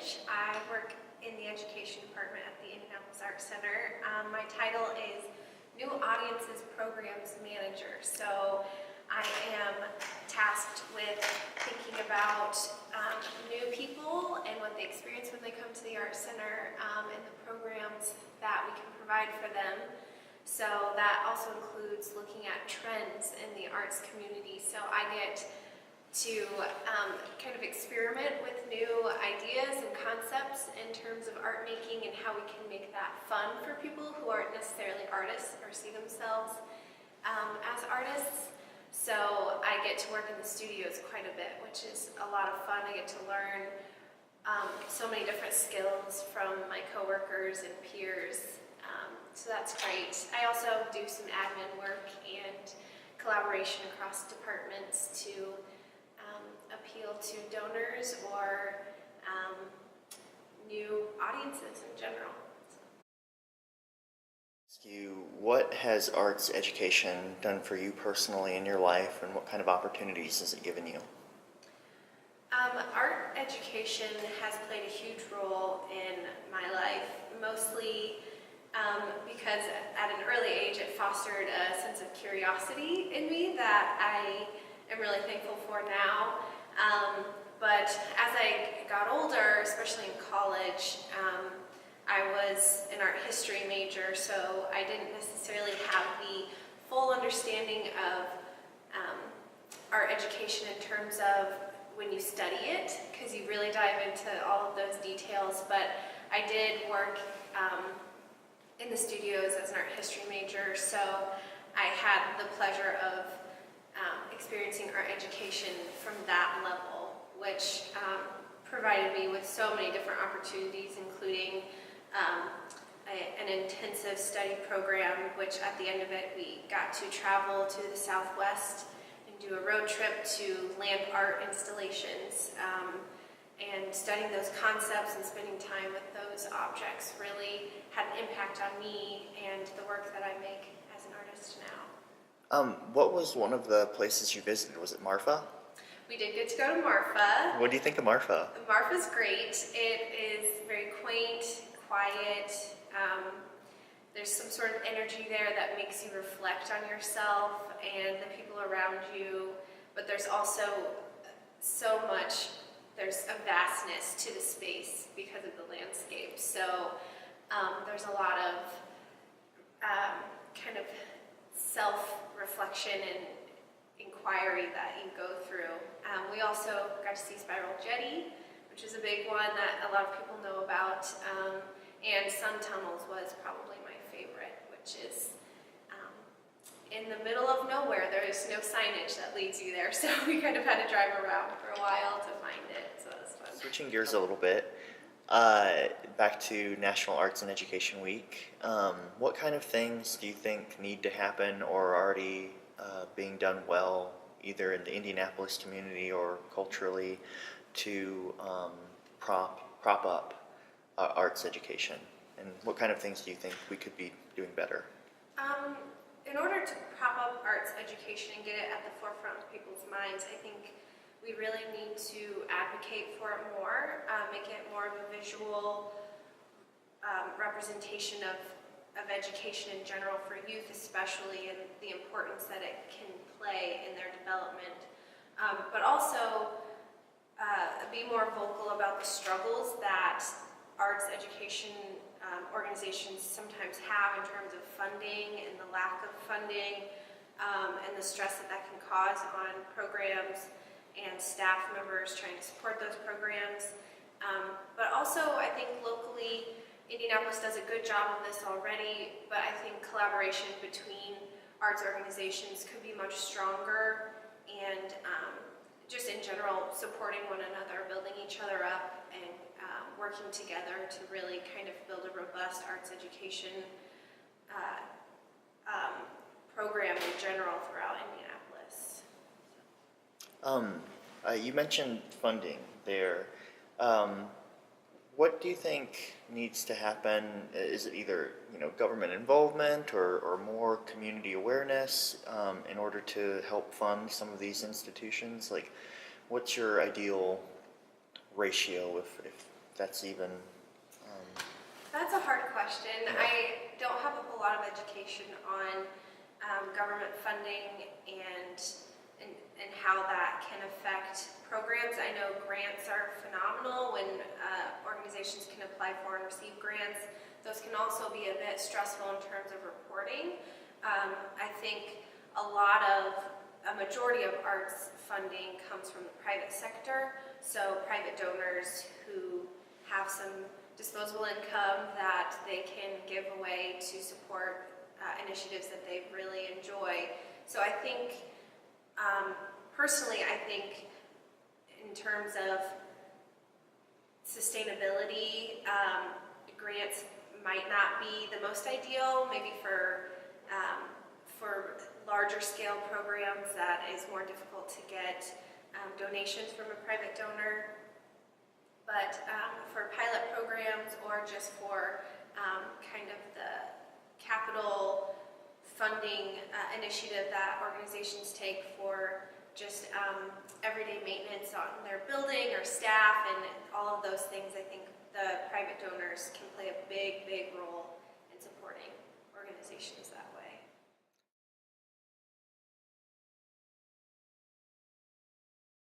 Walbridge. I work in the education department at the Indianapolis Arts Center. My title is New Audiences Programs Manager. So I am tasked with thinking about new people and what they experience when they come to the Arts Center, and the programs that we can provide for them. So that also includes looking at trends in the arts community. So I get to kind of experiment with new ideas and concepts in terms of art making and how we can make that fun for people who aren't necessarily artists or see themselves as artists. So I get to work in the studios quite a bit, which is a lot of fun. I get to learn so many different skills from my coworkers and peers. So that's great. I also do some admin work and collaboration across departments to appeal to donors or new audiences in general. Ask you, what has arts education done for you personally in your life, and what kind of opportunities has it given you? Art education has played a huge role in my life, mostly because at an early age it fostered a sense of curiosity in me that I am really thankful for now. But as I got older, especially in college, I was an art history major, so I didn't necessarily have the full understanding of art education in terms of when you study it, because you really dive into all of those details. But I did work in the studios as an art history major, so I had the pleasure of experiencing art education from that level, which provided me with so many different opportunities, including an intensive study program, which at the end of it we got to travel to the Southwest and do a road trip to land art installations, and studying those concepts and spending time with those objects really had an impact on me and the work that I make as an artist now. What was one of the places you visited? Was it Marfa? We did get to go to Marfa. What do you think of Marfa? Marfa's great. It is very quaint, quiet. There's some sort of energy there that makes you reflect on yourself and the people around you, but there's also so much, there's a vastness to the space because of the landscape. So there's a lot of kind of self-reflection and inquiry that you go through. We also got to see Spiral Jetty, which is a big one that a lot of people know about, and Sun Tunnels was probably my favorite, which is in the middle of nowhere. There is no signage that leads you there, so we kind of had to drive around for a while to find it, so that was fun. Switching gears a little bit, back to National Arts and Education Week, what kind of things do you think need to happen or are already being done well, either in the Indianapolis community or culturally, to prop up arts education? And what kind of things do you think we could be doing better? In order to prop up arts education and get it at the forefront of people's minds, I think we really need to advocate for it more, make it more of a visual representation of education in general for youth especially, and the importance that it can play in their development. But also be more vocal about the struggles that arts education organizations sometimes have in terms of funding and the lack of funding, and the stress that can cause on programs and staff members trying to support those programs. But also, I think locally, Indianapolis does a good job of this already, but I think collaboration between arts organizations could be much stronger, and just in general, supporting one another, building each other up, and working together to really kind of build a robust arts education program in general throughout Indianapolis. You mentioned funding there. What do you think needs to happen? Is it either government involvement or more community awareness in order to help fund some of these institutions? Like, what's your ideal ratio if that's even. That's a hard question. Yeah. I don't have a whole lot of education on government funding and how that can affect programs. I know grants are phenomenal when organizations can apply for and receive grants. Those can also be a bit stressful in terms of reporting. I think a majority of arts funding comes from the private sector, so private donors who have some disposable income that they can give away to support initiatives that they really enjoy. So I think, personally, I think in terms of sustainability, grants might not be the most ideal, maybe for larger scale programs that is more difficult to get donations from a private donor. But for pilot programs or just for kind of the capital funding initiative that organizations take for just everyday maintenance on their building or staff and all of those things, I think the private donors can play a big, big role in supporting organizations that way.